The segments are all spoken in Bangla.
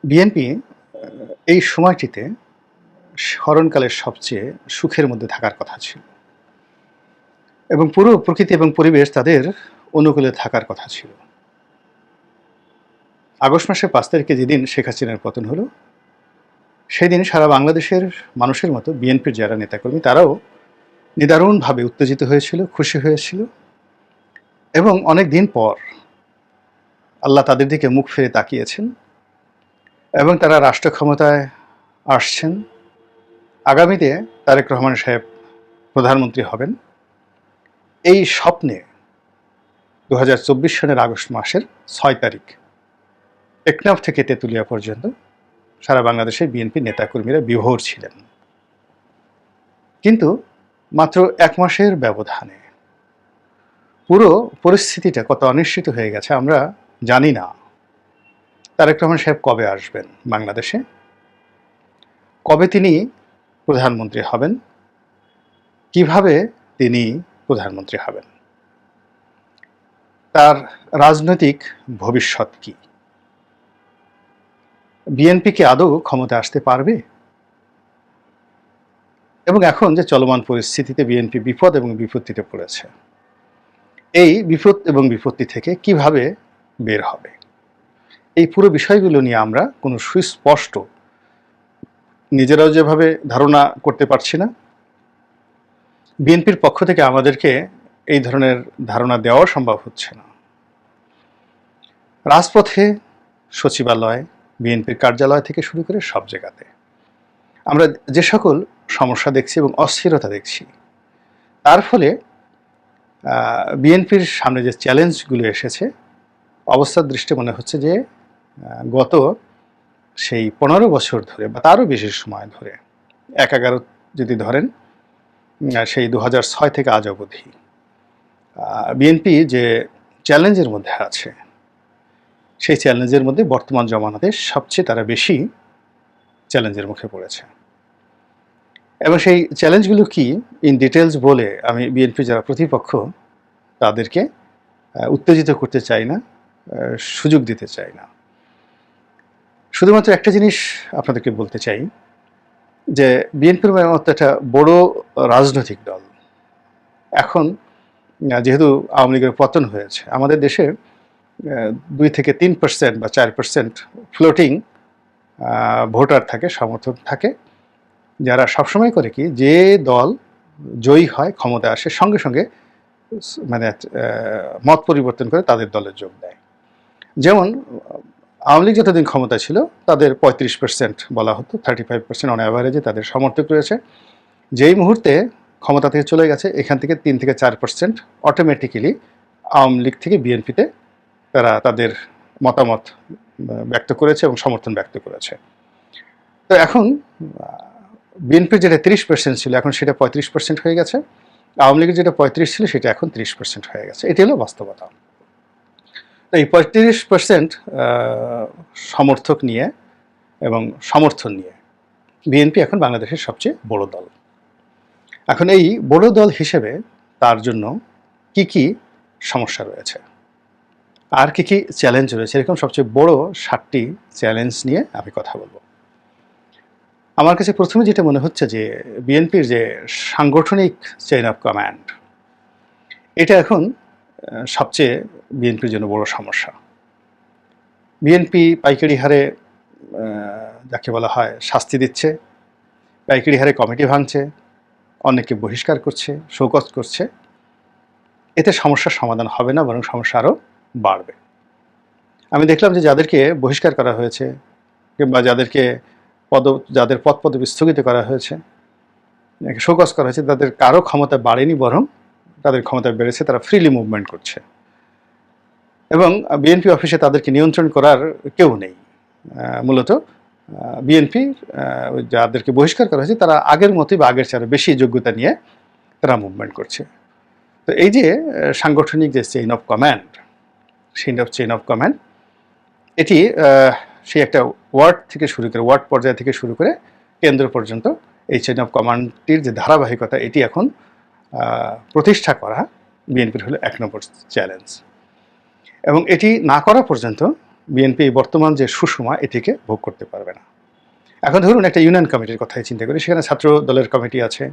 বিএনপি এই সময়টিতে স্মরণকালের সবচেয়ে সুখের মধ্যে থাকার কথা ছিল এবং পুরো প্রকৃতি এবং পরিবেশ তাদের অনুকূলে থাকার কথা ছিল। আগস্ট মাসের ৫ তারিখে যেদিন শেখ হাসিনার পতন হলো, সেদিন সারা বাংলাদেশের মানুষের মতো বিএনপির যারা নেতাকর্মী তারাও নিদারুণভাবে উত্তেজিত হয়েছিল, খুশি হয়েছিল এবং অনেক দিন পর আল্লাহ তাদের দিকে মুখ ফিরে তাকিয়েছেন এবং তারা রাষ্ট্র ক্ষমতায় আসছেন। আগামীতে তারেক রহমান সাহেব প্রধানমন্ত্রী হবেন, এই স্বপ্নে ২০২৪ সনের আগস্ট মাসের ৬ তারিখ টেকনাফ থেকে তেঁতুলিয়া পর্যন্ত সারা বাংলাদেশের বিএনপি নেতাকর্মীরা বিভোর ছিলেন। কিন্তু মাত্র ১ মাসের ব্যবধানে পুরো পরিস্থিতিটা কত অনিশ্চিত হয়ে গেছে আমরা জানি না। তারেক রহমান সাহেব কবে আসবেন বাংলাদেশে, কবে তিনি প্রধানমন্ত্রী হবেন, কিভাবে তিনি প্রধানমন্ত্রী হবেন, তার রাজনৈতিক ভবিষ্যৎ কি, বিএনপি কি আদৌ ক্ষমতা আসতে পারবে, এবং এখন যে চলমান পরিস্থিতিতে বিএনপি বিপদ এবং বিপত্তিতে পড়েছে, এই বিপদ এবং বিপত্তি থেকে কিভাবে বের হবে, এই পুরো বিষয়গুলো নিয়ে আমরা কোনো সুস্পষ্ট নিজেরাও যেভাবে ধারণা করতে পারছি না, বিএনপির পক্ষ থেকে আমাদেরকে এই ধরনের ধারণা দেওয়া সম্ভব হচ্ছে না। রাজপথে, সচিবালয়, বিএনপির কার্যালয় থেকে শুরু করে সব জায়গাতে আমরা যে সকল সমস্যা দেখছি এবং অস্থিরতা দেখছি, তার ফলে বিএনপির সামনে যে চ্যালেঞ্জগুলো এসেছে, অবস্থার দৃষ্টি মনে হচ্ছে যে গত সেই ১৫ বছর ধরে বা তারও বেশি সময় ধরে, ১-১১ যদি ধরেন, সেই ২০০৬ থেকে আজ অবধি বিএনপি যে চ্যালেঞ্জের মধ্যে আছে, সেই চ্যালেঞ্জের মধ্যে বর্তমান জমানাতে সবচেয়ে তারা বেশি চ্যালেঞ্জের মুখে পড়েছে। এবং সেই চ্যালেঞ্জগুলো কি ইন ডিটেলস বলে আমি বিএনপি যারা প্রতিপক্ষ তাদেরকে উত্তেজিত করতে চাই না, সুযোগ দিতে চাই না। শুধুমাত্র একটা জিনিস আপনাদেরকে বলতে চাই যে বিএনপির মতো একটা বড় রাজনৈতিক দল এখন, যেহেতু আওয়ামী লীগের পতন হয়েছে, আমাদের দেশে 2-3% বা 4% ফ্লোটিং ভোটার থাকে, সমর্থক থাকে, যারা সবসময় করে কি যে দল জয়ী হয়, ক্ষমতা আসে, সঙ্গে সঙ্গে মানে মত পরিবর্তন করে তাদের দলে যোগ দেয়। যেমন আওয়ামী লীগ যতদিন ক্ষমতা ছিল তাদের 35% বলা হতো, 35% অন অ্যাভারেজে তাদের সমর্থক রয়েছে। যেই মুহূর্তে ক্ষমতা থেকে চলে গেছে, এখান থেকে 3-4% অটোমেটিক্যালি আওয়ামী লীগ থেকে বিএনপিতে তারা তাদের মতামত ব্যক্ত করেছে এবং সমর্থন ব্যক্ত করেছে। তো এখন বিএনপির যেটা 30% ছিল, এখন সেটা 35% হয়ে গেছে। আওয়ামী লীগের যেটা 35 ছিল, সেটা এখন 30% হয়ে গেছে। এটি হলো বাস্তবতা। তো এই 35% সমর্থক নিয়ে এবং সমর্থন নিয়ে বিএনপি এখন বাংলাদেশের সবচেয়ে বড় দল। এখন এই বড় দল হিসেবে তার জন্য কি কি সমস্যা রয়েছে আর কি কি চ্যালেঞ্জ রয়েছে, এরকম সবচেয়ে বড় 7টি চ্যালেঞ্জ নিয়ে আমি কথা বলবো। আমার কাছে প্রথমে যেটা মনে হচ্ছে যে বিএনপির যে সাংগঠনিক চেইন অফ কমান্ড, এটা এখন সবচেয়ে বিএনপির জন্য বড় সমস্যা। বিএনপি পাইকারি হারে যাকে বলা হয় শাস্তি দিচ্ছে, পাইকারি হারে কমিটি ভাঙছে, অনেককে বহিষ্কার করছে, শোকজ করছে। এতে সমস্যার সমাধান হবে না, বরং সমস্যা আরও বাড়বে। আমি দেখলাম যে যাদেরকে বহিষ্কার করা হয়েছে কিংবা যাদের পদ পদবি স্থগিত করা হয়েছে, শোকজ করা হয়েছে, তাদের কারো ক্ষমতা বাড়েনি, বরং তাদের ক্ষমতা বেড়েছে। তারা ফ্রিলি মুভমেন্ট করছে এবং বিএনপি অফিসে তাদেরকে নিয়ন্ত্রণ করার কেউ নেই। মূলত বিএনপি যাদেরকে বহিষ্কার করা হয়েছে তারা আগের মতোই বা আগের চেয়ে বেশি যোগ্যতা নিয়ে তারা মুভমেন্ট করছে। তো এই যে সাংগঠনিক যে chain of command, chain of command, এটি সেই একটা ওয়ার্ড থেকে শুরু করে, ওয়ার্ড পর্যায় থেকে শুরু করে কেন্দ্র পর্যন্ত এই চেইন অফ কমান্ডটির যে ধারাবাহিকতা, এটি এখন প্রতিষ্ঠা করা বিএনপির হলো 1 নম্বর চ্যালেঞ্জ। এবং এটি না করা পর্যন্ত বিএনপি বর্তমান যে সুষমা এটিকে ভোগ করতে পারবে না। এখন ধরুন একটা ইউনিয়ন কমিটির কথাই চিন্তা করি, সেখানে ছাত্র দলের কমিটি আছে,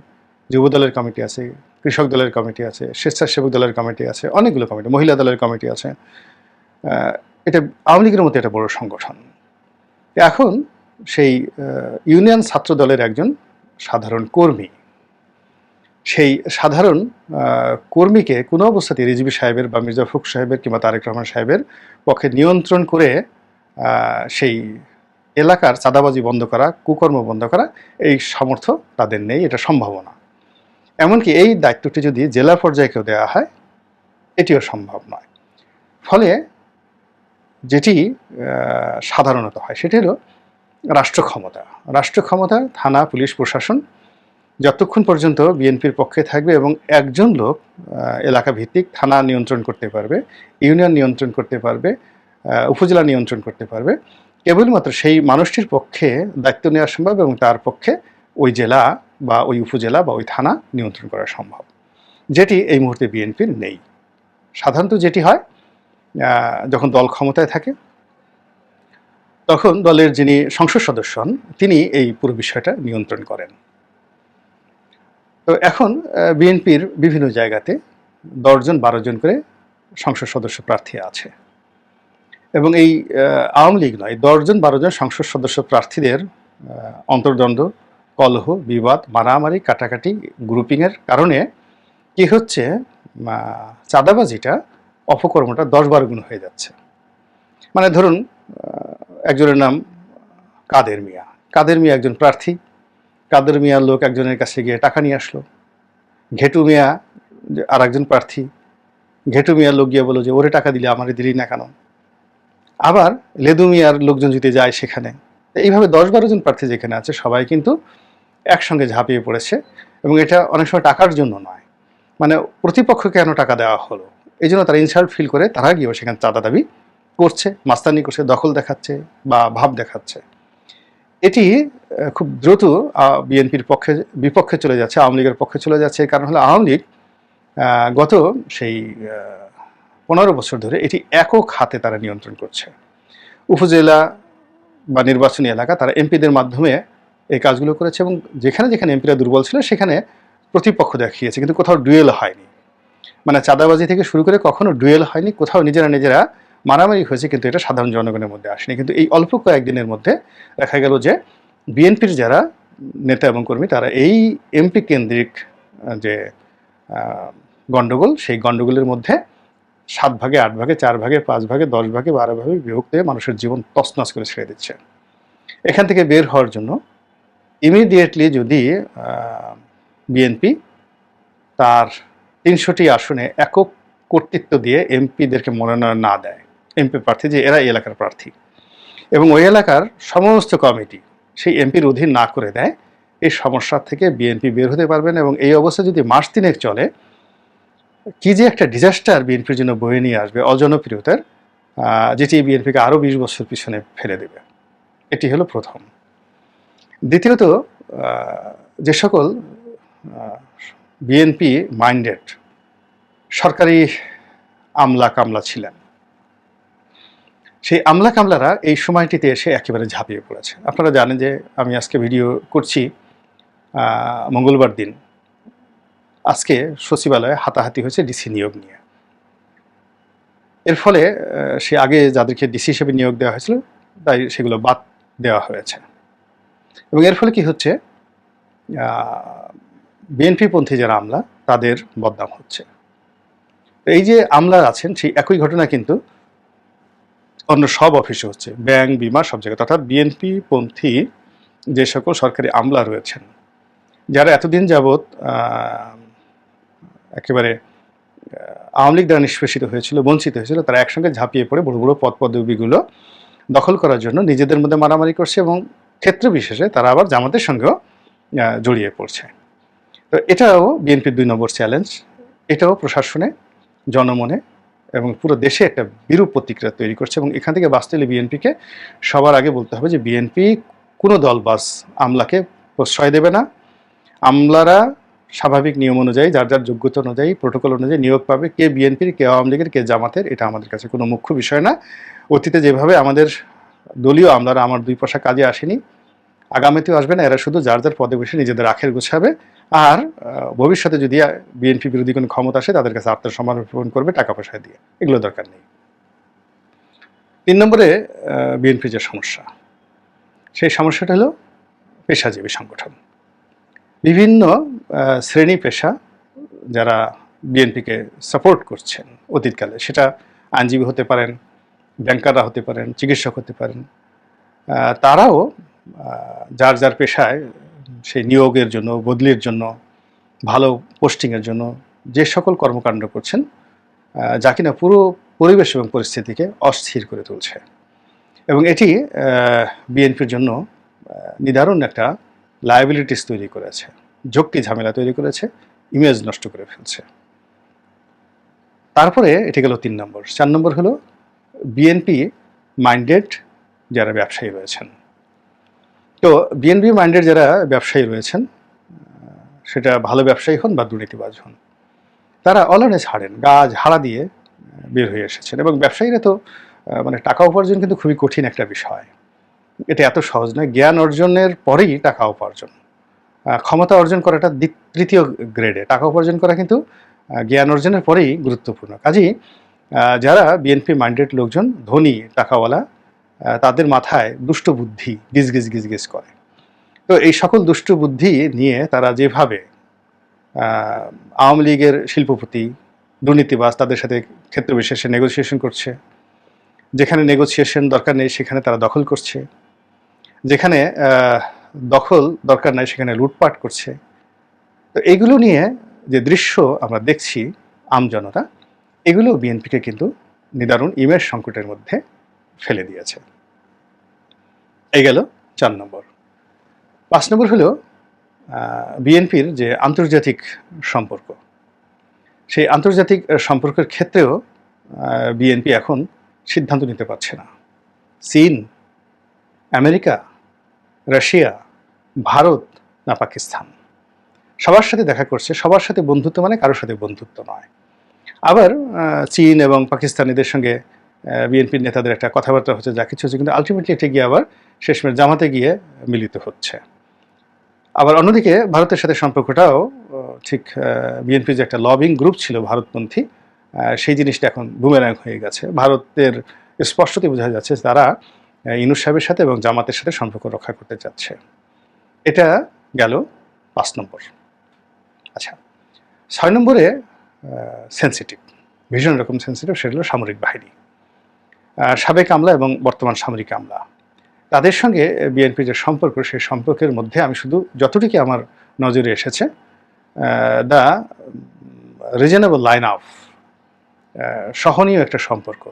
যুব দলের কমিটি আছে, কৃষক দলের কমিটি আছে, স্বেচ্ছাসেবক দলের কমিটি আছে, অনেকগুলো কমিটি, মহিলা দলের কমিটি আছে। এটা আওয়ামী লীগের মতো একটা বড় সংগঠন। এখন সেই ইউনিয়ন ছাত্র দলের একজন সাধারণ কর্মী, সেই সাধারণ কর্মীকে কোনো অবস্থাতেই রিজভী সাহেবের বা মির্জা ফখরুল সাহেবের কিংবা তারেক রহমান সাহেবের পক্ষে নিয়ন্ত্রণ করে সেই এলাকার চাঁদাবাজি বন্ধ করা, কুকর্ম বন্ধ করা, এই সামর্থ্য তাদের নেই, এটা সম্ভব না। এমনকি এই দায়িত্বটি যদি জেলা পর্যায়েকেও দেওয়া হয়, এটিও সম্ভব নয়। ফলে যেটি সাধারণত হয় সেটি হলো রাষ্ট্র ক্ষমতা, থানা, পুলিশ, প্রশাসন যতক্ষণ পর্যন্ত বিএনপির পক্ষে থাকবে এবং একজন লোক এলাকা ভিত্তিক থানা নিয়ন্ত্রণ করতে পারবে, ইউনিয়ন নিয়ন্ত্রণ করতে পারবে, উপজেলা নিয়ন্ত্রণ করতে পারবে, কেবলমাত্র সেই মানুষটির পক্ষে দায়িত্ব নেওয়া সম্ভব এবং তার পক্ষে ওই জেলা বা ওই উপজেলা বা ওই থানা নিয়ন্ত্রণ করা সম্ভব, যেটি এই মুহূর্তে বিএনপির নেই। সাধারণত যেটি হয়, যখন দল ক্ষমতায় থাকে তখন দলের যিনি সংসদ সদস্য হন তিনি এই পুরো বিষয়টা নিয়ন্ত্রণ করেন। তো এখন বিএনপির বিভিন্ন জায়গাতে 10 জন 12 জন করে সংসদ সদস্য প্রার্থী আছে এবং এই আওয়ামী লীগ নয়, 10 জন 12 জন সংসদ সদস্য প্রার্থীদের অন্তর্দ্বন্দ্ব, কলহ, বিবাদ, মারামারি, কাটাকাটি, গ্রুপিংয়ের কারণে কি হচ্ছে, চাঁদাবাজিটা, অপকর্মটা 10-12 গুণ হয়ে যাচ্ছে। মানে ধরুন একজনের নাম কাদের মিয়া একজন প্রার্থী, কাদের মিয়ার লোক একজনের কাছে গিয়ে টাকা নিয়ে আসলো। ঘেটু মিয়া আর একজন প্রার্থী, ঘেটু মিয়ার লোক গিয়ে বলল যে ওরে টাকা দিলে আমারে দিলি না কেন। আবার লেদু মিয়ার লোকজন যদি যায় সেখানে, এইভাবে 10-12 জন প্রার্থী যেখানে আছে সবাই কিন্তু একসঙ্গে ঝাঁপিয়ে পড়েছে এবং এটা অনেক সময় টাকার জন্য নয়, মানে প্রতিপক্ষকে কেন টাকা দেওয়া হলো এই জন্য তারা ইনসাল্ট ফিল করে তারা গিয়েও সেখানে চাঁদা দাবি করছে, মাস্তানি করছে, দখল দেখাচ্ছে বা ভাব দেখাচ্ছে। এটি খুব দ্রুত বিএনপির বিপক্ষে চলে যাচ্ছে, আওয়ামী লীগের পক্ষে চলে যাচ্ছে। এর কারণ হলো আওয়ামী লীগ গত সেই 15 বছর ধরে এটি একক হাতে তারা নিয়ন্ত্রণ করছে। উপজেলা বা নির্বাচনী এলাকা তারা এমপিদের মাধ্যমে এই কাজগুলো করেছে এবং যেখানে যেখানে এমপিরা দুর্বল ছিল সেখানে প্রতিপক্ষ দেখিয়েছে, কিন্তু কোথাও ডুয়েল হয়নি। মানে চাঁদাবাজি থেকে শুরু করে কখনো ডুয়েল হয়নি, কোথাও নিজেরা মারামারি হয়েছে, কিন্তু এটা সাধারণ জনগণের মধ্যে আসেনি। কিন্তু এই অল্প কয়েকদিনের মধ্যে দেখা গেল যে বিএনপির যারা নেতা এবং কর্মী তারা এই এমপি কেন্দ্রিক যে গণ্ডগোল, সেই গণ্ডগোলের মধ্যে 7 ভাগে, 8 ভাগে, 4 ভাগে, 5 ভাগে, 10 ভাগে, 12 ভাগে বিভক্ত হয়ে মানুষের জীবন তছনছ করে ছেড়ে দিচ্ছে। এখান থেকে বের হওয়ার জন্য ইমিডিয়েটলি যদি বিএনপি তার 300টি আসনে একক কর্তৃত্ব দিয়ে এমপিদেরকে মনোনয়ন না দেয়, এমপি প্রার্থী যে এরা এই এলাকার প্রার্থী, এবং ওই এলাকার সমস্ত কমিটি সেই এমপির অধীন না করে দেয়, এই সমস্যা থেকে বিএনপি বের হতে পারবেন। এবং এই অবস্থা যদি মাস 3 চলে, কি যে একটা ডিজাস্টার বিএনপির জন্য বয়ে নিয়ে আসবে, অজনপ্রিয়তার, যেটি বিএনপিকে আরও 20 বছর পিছনে ফেলে দেবে। এটি হলো প্রথম। দ্বিতীয়ত, যে সকল বিএনপি মাইন্ডেড সরকারি আমলা কামলা ছিলেন, সেই আমলা কামলারা এই সময়টিতে এসে একেবারে ঝাঁপিয়ে পড়েছে। আপনারা জানেন যে আমি আজকে ভিডিও করছি মঙ্গলবার দিন, আজকে সচিবালয়ে হাতাহাতি হয়েছে ডিসি নিয়োগ নিয়ে। এর ফলে সে আগে যাদেরকে ডিসি হিসেবে নিয়োগ দেওয়া হয়েছিল তাই সেগুলো বাদ দেওয়া হয়েছে এবং এর ফলে কি হচ্ছে, বিএনপিপন্থী যারা আমলা তাদের বদনাম হচ্ছে। এই যে আমলা আছেন সেই একই ঘটনা কিন্তু অন্য সব অফিসে হচ্ছে, ব্যাংক, বিমা, সব জায়গায়। অর্থাৎ বিএনপিপন্থী যে সকল সরকারি আমলা রয়েছেন, যারা এতদিন যাবৎ একেবারে আওয়ামী লীগ দ্বারা নিষ্পেষিত হয়েছিল, বঞ্চিত হয়েছিল, তারা একসঙ্গে ঝাঁপিয়ে পড়ে বড় বড় পদ পদবিগুলো দখল করার জন্য নিজেদের মধ্যে মারামারি করছে এবং ক্ষেত্র বিশেষে তারা আবার জামাতের সঙ্গেও জড়িয়ে পড়ছে। তো এটাও বিএনপির 2 নম্বর চ্যালেঞ্জ। এটাও প্রশাসনে, জনমনে এবং পুরো দেশে একটা বিরূপ প্রতিক্রিয়া তৈরি করছে এবং এখান থেকে বাঁচতে হলে বিএনপিকে সবার আগে বলতে হবে যে বিএনপি কোনো দলবাজ আমলাকে প্রশ্রয় দেবে না। আমলারা স্বাভাবিক নিয়ম অনুযায়ী, যার যার যোগ্যতা অনুযায়ী, প্রোটোকল অনুযায়ী নিয়োগ পাবে। কে বিএনপির, কে আওয়ামী লীগের, কে জামাতের, এটা আমাদের কাছে কোনো মুখ্য বিষয় না। অতীতে যেভাবে আমাদের দলীয় আমলারা আমার 2 পয়সা কাজে আসেনি, আগামীতেও আসবে না। এরা শুধু যার যার পদে বসে নিজেদের আখের গোছাবে, আর ভবিষ্যতে যদি বিএনপি বিরোধী কোনো ক্ষমতা আসে তাদের কাছে আত্মসমর্পণ করবে টাকা পয়সা দিয়ে। এগুলো দরকার নেই। 3 নম্বরে বিএনপি যে সমস্যা, সেই সমস্যাটা হলো পেশাজীবী সংগঠন। বিভিন্ন শ্রেণী পেশা যারা বিএনপিকে সাপোর্ট করছেন অতীতকালে, সেটা আইনজীবী হতে পারেন, ব্যাংকাররা হতে পারেন, চিকিৎসক হতে পারেন, তারাও যার যার পেশায় সেই নিয়োগের জন্য, বদলির জন্য, ভালো পোস্টিংয়ের জন্য যে সকল কর্মকাণ্ড করছেন, যা কিনা পুরো পরিবেশ এবং পরিস্থিতিকে অস্থির করে তুলছে, এবং এটি বিএনপির জন্য নিদারুণ একটা লায়াবিলিটিস তৈরি করেছে, ঝক্কি ঝামেলা তৈরি করেছে, ইমেজ নষ্ট করে ফেলছে। তারপরে এটি গেল 3 নম্বর। 4 নম্বর হলো বিএনপি মাইন্ডেড যারা ব্যবসায়ী রয়েছেন। তো বিএনপি মাইন্ডেড যারা ব্যবসায়ী রয়েছেন, সেটা ভালো ব্যবসায়ী হন বা দুর্নীতিবাজ হন, তারা অলনে ছাড়েন, গা ঝাড়া দিয়ে বের হয়ে এসেছেন। এবং ব্যবসায়ীরা তো মানে টাকা উপার্জন কিন্তু খুবই কঠিন একটা বিষয়, এটা এত সহজ নয়। জ্ঞান অর্জনের পরেই টাকা উপার্জন, ক্ষমতা অর্জন করাটা তৃতীয় গ্রেডে, টাকা উপার্জন করা কিন্তু জ্ঞান অর্জনের পরেই গুরুত্বপূর্ণ। কাজেই যারা বিএনপি মাইন্ডেড লোকজন, ধনী টাকাওয়ালা, তাদের মাথায় দুষ্ট বুদ্ধি গিজ গিজ করে। তো এই সকল দুষ্ট বুদ্ধি নিয়ে তারা যেভাবে আওয়ামী লীগের শিল্পপতি, দুর্নীতিবাজ, তাদের সাথে ক্ষেত্র বিশেষে নেগোসিয়েশন করছে, যেখানে নেগোসিয়েশন দরকার নেই সেখানে তারা দখল করছে, যেখানে দখল দরকার নাই সেখানে লুটপাট করছে। তো এগুলো নিয়ে যে দৃশ্য আমরা দেখছি আমজনতা, এগুলো বিএনপিকে কিন্তু নিদারুণ ইমেজ সংকটের মধ্যে ফেলে দিয়েছে। এই গেল 4 নম্বর। 5 নম্বর হলো বিএনপির যে আন্তর্জাতিক সম্পর্ক, সেই আন্তর্জাতিক সম্পর্কের ক্ষেত্রেও বিএনপি এখন সিদ্ধান্ত নিতে পারছে না। চীন, আমেরিকা, রাশিয়া, ভারত না পাকিস্তান, সবার সাথে দেখা করছে। সবার সাথে বন্ধুত্ব মানে কারোর সাথে বন্ধুত্ব নয়। আবার চীন এবং পাকিস্তানিদের সঙ্গে বিএনপির নেতাদের একটা কথাবার্তা হচ্ছে, যা কিছু হচ্ছে, কিন্তু আলটিমেটলি এটা গিয়ে আবার শেষমেশ জামাতে গিয়ে মিলিত হচ্ছে। আবার অন্যদিকে ভারতের সাথে সম্পর্কটাও ঠিক বিএনপির যে একটা লবিং গ্রুপ ছিল ভারতপন্থী, সেই জিনিসটা এখন বুমেরাং হয়ে গেছে। ভারতের স্পষ্টতই বোঝা যাচ্ছে তারা ইউনূস সাহেবের সাথে এবং জামাতের সাথে সম্পর্ক রক্ষা করতে চাচ্ছে। এটা গেল 5 নম্বর। আচ্ছা, 6 নম্বরে সেন্সিটিভ, ভীষণ রকম সেন্সিটিভ, সেটা হলো সামরিক বাহিনী। সাবেক আমলা এবং বর্তমান সামরিক আমলা, তাদের সঙ্গে বিএনপির যে সম্পর্ক, সেই সম্পর্কের মধ্যে আমি শুধু যতটুকু আমার নজরে এসেছে, দ্য রিজনেবল লাইন অফ, সহনীয় একটা সম্পর্ক,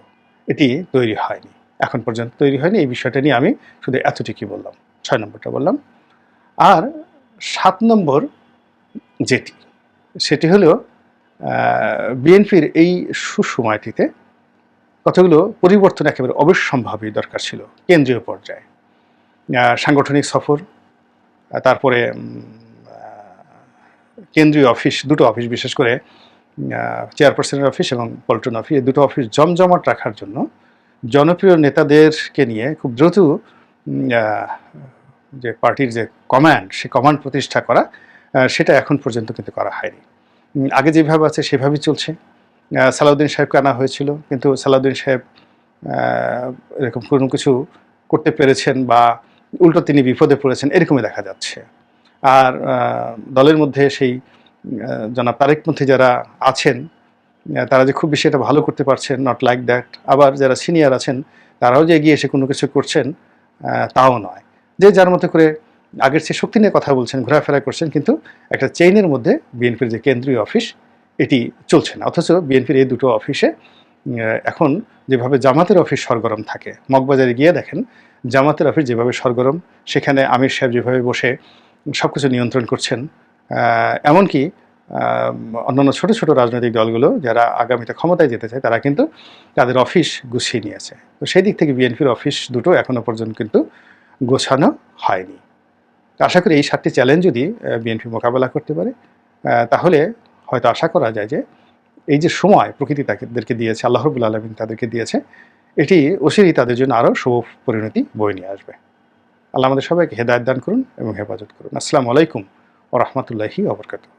এটি তৈরি হয়নি, এখন পর্যন্ত তৈরি হয়নি। এই বিষয়টা নিয়ে আমি শুধু এতটুকুই বললাম, 6 নম্বরটা বললাম। আর 7 নম্বর যেটি, সেটি হলো বিএনপির এই সুসময়টিতে কতগুলো পরিবর্তন একেবারে অবশ্যম্ভাবী দরকার ছিল কেন্দ্রীয় পর্যায়ে। সাংগঠনিক সফর, তারপরে কেন্দ্রীয় অফিস, দুটো অফিস, বিশেষ করে চেয়ারপারসনের অফিস এবং পল্টন অফিস, এই দুটো অফিস জমজমাট রাখার জন্য জনপ্রিয় নেতাদেরকে নিয়ে খুব দ্রুত যে পার্টির যে কমান্ড, সেই কমান্ড প্রতিষ্ঠা করা, সেটা এখন পর্যন্ত কিন্তু করা হয়নি। আগে যেভাবে আছে সেভাবেই চলছে। সালাউদ্দিন সাহেবকে আনা হয়েছিল, কিন্তু সালাউদ্দিন সাহেব এরকম কোনো কিছু করতে পেরেছেন বা উল্টো তিনি বিপদে পড়েছেন, এরকমই দেখা যাচ্ছে। আর দলের মধ্যে সেই জনাব তারেকপন্থী যারা আছেন, তারা যে খুব বেশি এটা ভালো করতে পারছেন, নট লাইক দ্যাট। আবার যারা সিনিয়র আছেন, তারাও যে এগিয়ে এসে কোনো কিছু করছেন, তাও নয়। যে যার মতো করে আগের চেয়ে শক্তি নিয়ে কথা বলছেন, ঘোরাফেরা করছেন, কিন্তু একটা চেইনের মধ্যে বিএনপির যে কেন্দ্রীয় অফিস, এটি চলছে না। অথচ বিএনপির এই দুটো অফিসে এখন যেভাবে জামাতের অফিস সরগরম থাকে, মগবাজারে গিয়ে দেখেন জামাতের অফিস যেভাবে সরগরম, সেখানে আমির সাহেব যেভাবে বসে সব কিছু নিয়ন্ত্রণ করছেন, এমনকি অন্যান্য ছোট ছোট রাজনৈতিক দলগুলো যারা আগামীতে ক্ষমতায় যেতে চায়, তারা কিন্তু তাদের অফিস গুছিয়ে নিয়েছে। তো সেই দিক থেকে বিএনপির অফিস দুটো এখনও পর্যন্ত কিন্তু গোছানো হয়নি। আশা করি এই 7টি চ্যালেঞ্জ যদি বিএনপি মোকাবেলা করতে পারে, তাহলে হয়তো আশা করা যায় যে এই যে সময় প্রকৃতি তাদেরকে দিয়েছে, আল্লাহ রাব্বুল আলামিন তাদেরকে দিয়েছে, এটি অচিরেই তাদের জন্য আরও শুভ পরিণতি বয়ে নিয়ে আসবে। আল্লাহ আমাদের সবাইকে হেদায়েত দান করুন এবং হেফাজত করুন। আসসালামু আলাইকুম ওয়া রাহমাতুল্লাহি ওয়া বারাকাতুহু।